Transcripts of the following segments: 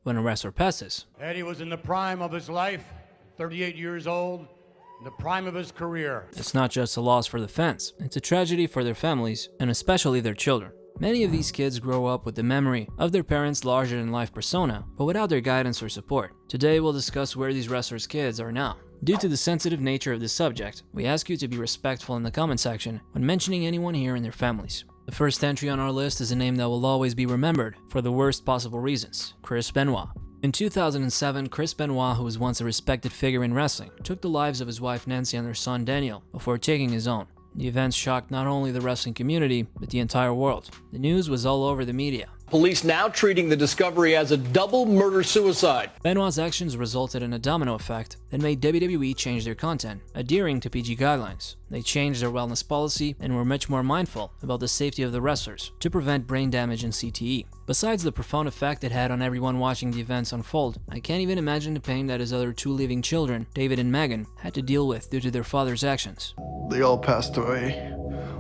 when a wrestler passes. Eddie was in the prime of his life, 38 years old, in the prime of his career. It's not just a loss for the fans, it's a tragedy for their families, and especially their children. Many of these kids grow up with the memory of their parents' larger-than-life persona, but without their guidance or support. Today we'll discuss where these wrestlers' kids are now. Due to the sensitive nature of this subject, we ask you to be respectful in the comment section when mentioning anyone here and their families. The first entry on our list is a name that will always be remembered for the worst possible reasons: Chris Benoit. In 2007, Chris Benoit, who was once a respected figure in wrestling, took the lives of his wife Nancy and their son Daniel before taking his own. The events shocked not only the wrestling community, but the entire world. The news was all over the media. Police now treating the discovery as a double murder-suicide. Benoit's actions resulted in a domino effect that made WWE change their content, adhering to PG guidelines. They changed their wellness policy and were much more mindful about the safety of the wrestlers to prevent brain damage and CTE. Besides the profound effect it had on everyone watching the events unfold, I can't even imagine the pain that his other two living children, David and Megan, had to deal with due to their father's actions. They all passed away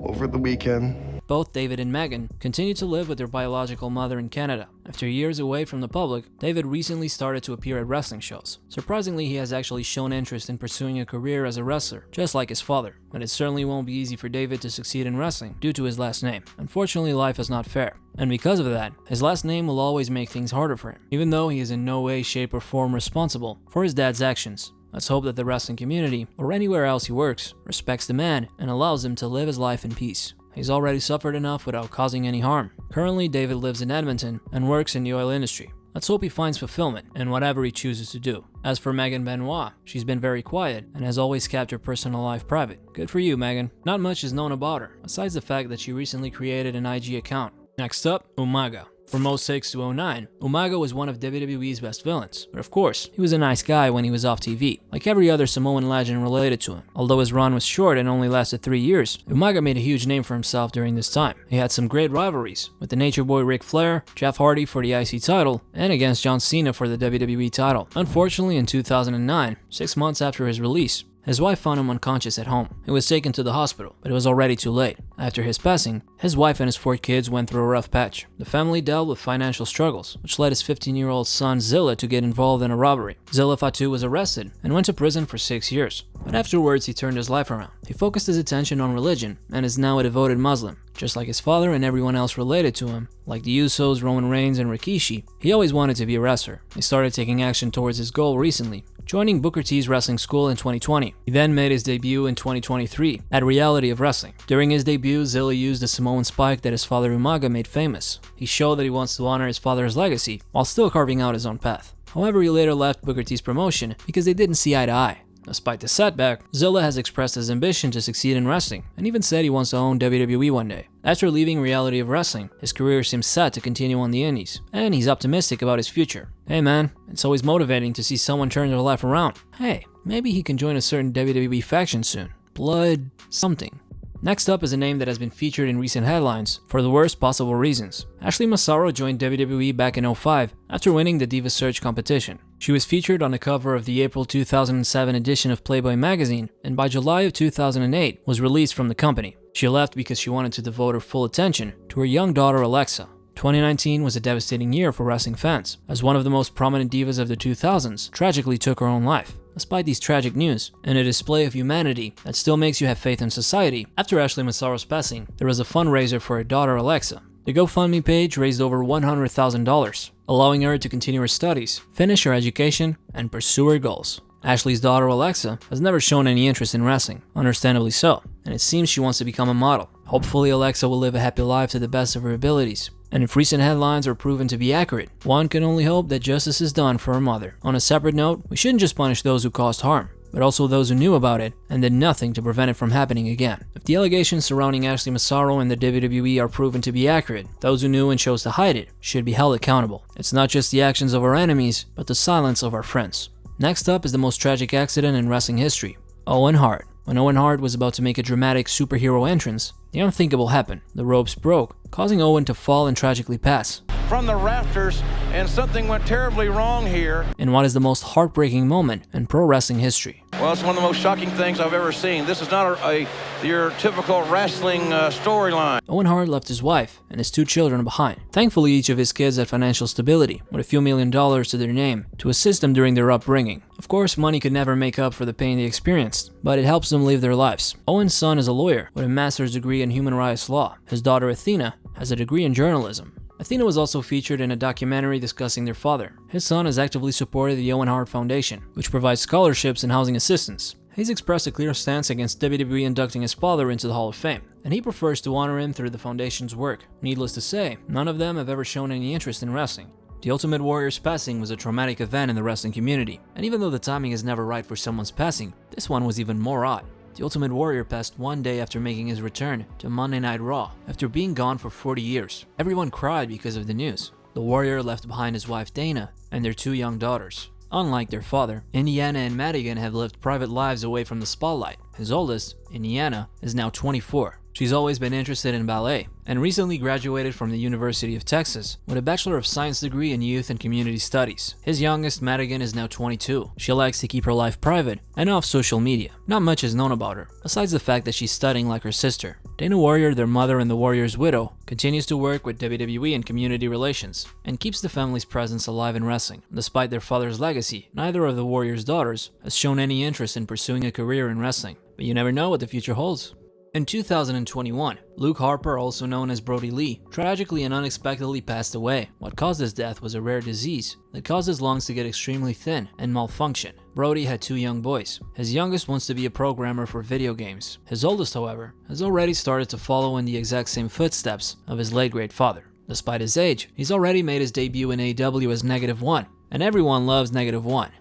over the weekend. Both David and Megan continue to live with their biological mother in Canada. After years away from the public, David recently started to appear at wrestling shows. Surprisingly, he has actually shown interest in pursuing a career as a wrestler, just like his father. But it certainly won't be easy for David to succeed in wrestling due to his last name. Unfortunately, life is not fair. And because of that, his last name will always make things harder for him, even though he is in no way, shape, or form responsible for his dad's actions. Let's hope that the wrestling community, or anywhere else he works, respects the man and allows him to live his life in peace. He's already suffered enough without causing any harm. Currently, David lives in Edmonton and works in the oil industry. Let's hope he finds fulfillment in whatever he chooses to do. As for Megan Benoit, she's been very quiet and has always kept her personal life private. Good for you, Megan. Not much is known about her, besides the fact that she recently created an IG account. Next up, Umaga. From 06 to 09, Umaga was one of WWE's best villains, but of course, he was a nice guy when he was off TV, like every other Samoan legend related to him. Although his run was short and only lasted 3 years, Umaga made a huge name for himself during this time. He had some great rivalries, with the Nature Boy Ric Flair, Jeff Hardy for the IC title, and against John Cena for the WWE title. Unfortunately, in 2009, 6 months after his release, his wife found him unconscious at home. He was taken to the hospital, but it was already too late. After his passing, his wife and his 4 kids went through a rough patch. The family dealt with financial struggles, which led his 15-year-old son Zilla to get involved in a robbery. Zilla Fatu was arrested and went to prison for 6 years. But afterwards, he turned his life around. He focused his attention on religion and is now a devoted Muslim. Just like his father and everyone else related to him, like the Usos, Roman Reigns, and Rikishi, he always wanted to be a wrestler. He started taking action towards his goal recently, joining Booker T's wrestling school in 2020. He then made his debut in 2023 at Reality of Wrestling. During his debut, Zilla used the Samoan spike that his father Umaga made famous. He showed that he wants to honor his father's legacy while still carving out his own path. However, he later left Booker T's promotion because they didn't see eye to eye. Despite the setback, Zilla has expressed his ambition to succeed in wrestling and even said he wants to own WWE one day. After leaving Reality of Wrestling, his career seems set to continue on the indies, and he's optimistic about his future. Hey man, it's always motivating to see someone turn their life around. Hey, maybe he can join a certain WWE faction soon. Blood something. Next up is a name that has been featured in recent headlines for the worst possible reasons. Ashley Massaro joined WWE back in 05 after winning the Diva Search competition. She was featured on the cover of the April 2007 edition of Playboy magazine, and by July of 2008 was released from the company. She left because she wanted to devote her full attention to her young daughter Alexa. 2019 was a devastating year for wrestling fans, as one of the most prominent divas of the 2000s tragically took her own life. Despite these tragic news, and a display of humanity that still makes you have faith in society, after Ashley Massaro's passing, there was a fundraiser for her daughter Alexa. The GoFundMe page raised over $100,000, allowing her to continue her studies, finish her education, and pursue her goals. Ashley's daughter Alexa has never shown any interest in wrestling, understandably so, and it seems she wants to become a model. Hopefully Alexa will live a happy life to the best of her abilities. And if recent headlines are proven to be accurate, one can only hope that justice is done for her mother. On a separate note, we shouldn't just punish those who caused harm, but also those who knew about it and did nothing to prevent it from happening again. If the allegations surrounding Ashley Massaro and the WWE are proven to be accurate, those who knew and chose to hide it should be held accountable. It's not just the actions of our enemies, but the silence of our friends. Next up is the most tragic accident in wrestling history: Owen Hart. When Owen Hart was about to make a dramatic superhero entrance, the unthinkable happened. The ropes broke, causing Owen to fall and tragically pass. From the rafters, and something went terribly wrong here. In what is the most heartbreaking moment in pro wrestling history. Well, it's one of the most shocking things I've ever seen. This is not your typical wrestling storyline. Owen Hart left his wife and his 2 children behind. Thankfully, each of his kids had financial stability, with a few $1,000,000 to their name, to assist them during their upbringing. Of course, money could never make up for the pain they experienced, but it helps them live their lives. Owen's son is a lawyer with a master's degree in human rights law. His daughter Athena has a degree in journalism. Athena was also featured in a documentary discussing their father. His son has actively supported the Owen Hart Foundation, which provides scholarships and housing assistance. He's expressed a clear stance against WWE inducting his father into the Hall of Fame, and he prefers to honor him through the foundation's work. Needless to say, none of them have ever shown any interest in wrestling. The Ultimate Warrior's passing was a traumatic event in the wrestling community, and even though the timing is never right for someone's passing, this one was even more odd. The Ultimate Warrior passed one day after making his return to Monday Night Raw, after being gone for 40 years. Everyone cried because of the news. The Warrior left behind his wife Dana and their 2 young daughters. Unlike their father, Indiana and Madigan have lived private lives away from the spotlight. His oldest, Indiana, is now 24. She's always been interested in ballet, and recently graduated from the University of Texas with a Bachelor of Science degree in Youth and Community Studies. His youngest, Madigan, is now 22. She likes to keep her life private and off social media. Not much is known about her, besides the fact that she's studying like her sister. Dana Warrior, their mother and the Warrior's widow, continues to work with WWE and community relations, and keeps the family's presence alive in wrestling. Despite their father's legacy, neither of the Warrior's daughters has shown any interest in pursuing a career in wrestling. But you never know what the future holds. In 2021, Luke Harper, also known as Brody Lee, tragically and unexpectedly passed away. What caused his death was a rare disease that caused his lungs to get extremely thin and malfunction. Brody had 2 young boys. His youngest wants to be a programmer for video games. His oldest, however, has already started to follow in the exact same footsteps of his late great father. Despite his age, he's already made his debut in AEW as -1, and everyone loves -1.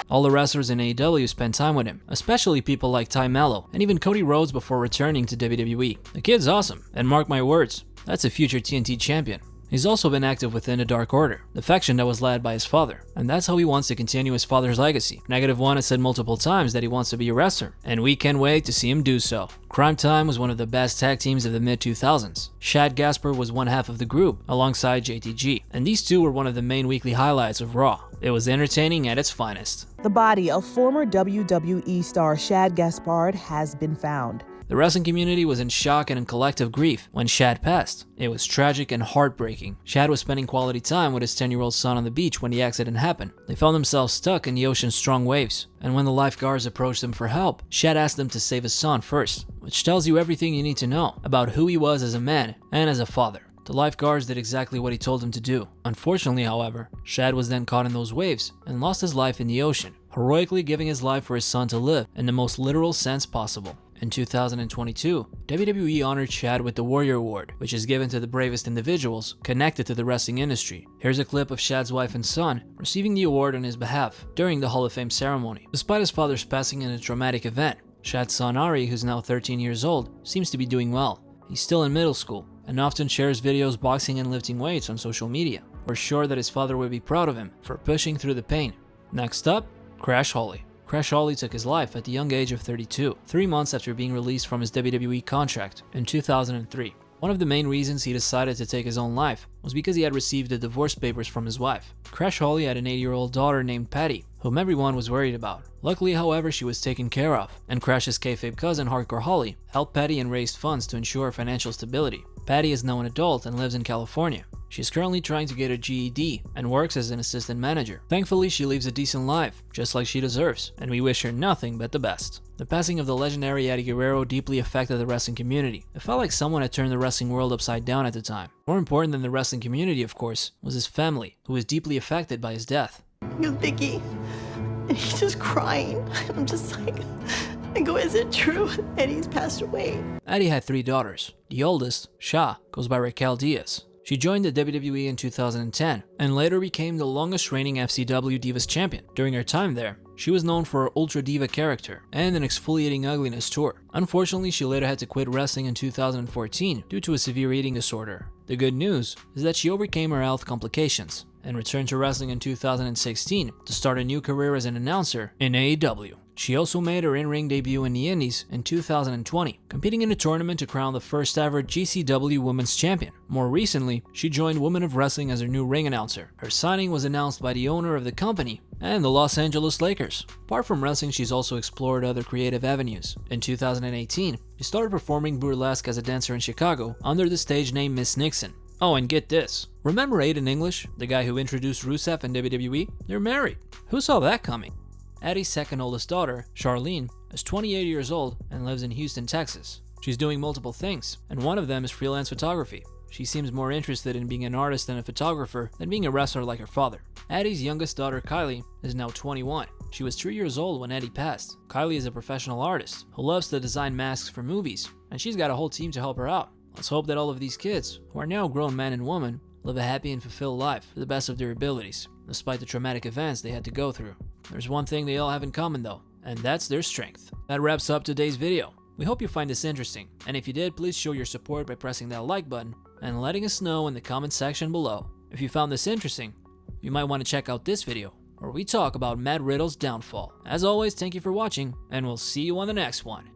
All the wrestlers in AEW spend time with him, especially people like Ty Mello, and even Cody Rhodes before returning to WWE. The kid's awesome, and mark my words, that's a future TNT champion. He's also been active within the Dark Order, the faction that was led by his father, and that's how he wants to continue his father's legacy. -1 has said multiple times that he wants to be a wrestler, and we can't wait to see him do so. Crime Time was one of the best tag teams of the mid-2000s. Shad Gasper was one half of the group, alongside JTG, and these two were one of the main weekly highlights of Raw. It was entertaining at its finest. The body of former WWE star Shad Gaspard has been found. The wrestling community was in shock and in collective grief when Shad passed. It was tragic and heartbreaking. Shad was spending quality time with his 10-year-old son on the beach when the accident happened. They found themselves stuck in the ocean's strong waves, and when the lifeguards approached them for help, Shad asked them to save his son first, which tells you everything you need to know about who he was as a man and as a father. The lifeguards did exactly what he told them to do. Unfortunately, however, Shad was then caught in those waves and lost his life in the ocean, heroically giving his life for his son to live in the most literal sense possible. In 2022, WWE honored Shad with the Warrior Award, which is given to the bravest individuals connected to the wrestling industry. Here's a clip of Shad's wife and son receiving the award on his behalf during the Hall of Fame ceremony. Despite his father's passing in a traumatic event, Shad's son Ari, who's now 13 years old, seems to be doing well. He's still in middle school and often shares videos boxing and lifting weights on social media. We're sure that his father would be proud of him for pushing through the pain. Next up, Crash Holly. Crash Holly took his life at the young age of 32, 3 months after being released from his WWE contract in 2003. One of the main reasons he decided to take his own life was because he had received the divorce papers from his wife. Crash Holly had an 8-year-old daughter named Patty, whom everyone was worried about. Luckily, however, she was taken care of, and Crash's kayfabe cousin Hardcore Holly helped Patty and raised funds to ensure financial stability. Patty is now an adult and lives in California. She's currently trying to get a GED and works as an assistant manager. Thankfully, she lives a decent life, just like she deserves, and we wish her nothing but the best. The passing of the legendary Eddie Guerrero deeply affected the wrestling community. It felt like someone had turned the wrestling world upside down at the time. More important than the wrestling community, of course, was his family, who was deeply affected by his death. Vicky, and he's just crying. I'm just like, I go, is it true? Eddie's passed away. Eddie had 3 daughters. The oldest, Sha, goes by Raquel Diaz. She joined the WWE in 2010 and later became the longest reigning FCW Divas champion. During her time there, she was known for her Ultra Diva character and an exfoliating ugliness tour. Unfortunately, she later had to quit wrestling in 2014 due to a severe eating disorder. The good news is that she overcame her health complications and returned to wrestling in 2016 to start a new career as an announcer in AEW. She also made her in-ring debut in the Indies in 2020, competing in a tournament to crown the first ever GCW Women's Champion. More recently, she joined Women of Wrestling as her new ring announcer. Her signing was announced by the owner of the company and the Los Angeles Lakers. Apart from wrestling, she's also explored other creative avenues. In 2018, she started performing burlesque as a dancer in Chicago under the stage name Miss Nixon. Oh, and get this. Remember Aiden English, the guy who introduced Rusev in WWE? They're married. Who saw that coming? Eddie's second oldest daughter, Charlene, is 28 years old and lives in Houston, Texas. She's doing multiple things, and one of them is freelance photography. She seems more interested in being an artist and a photographer than being a wrestler like her father. Eddie's youngest daughter, Kylie, is now 21. She was 3 years old when Eddie passed. Kylie is a professional artist who loves to design masks for movies, and she's got a whole team to help her out. Let's hope that all of these kids, who are now grown men and women, live a happy and fulfilled life to the best of their abilities, despite the traumatic events they had to go through. There's one thing they all have in common though, and that's their strength. That wraps up today's video. We hope you find this interesting, and if you did, please show your support by pressing that like button and letting us know in the comment section below. If you found this interesting, you might want to check out this video, where we talk about Matt Riddle's downfall. As always, thank you for watching, and we'll see you on the next one.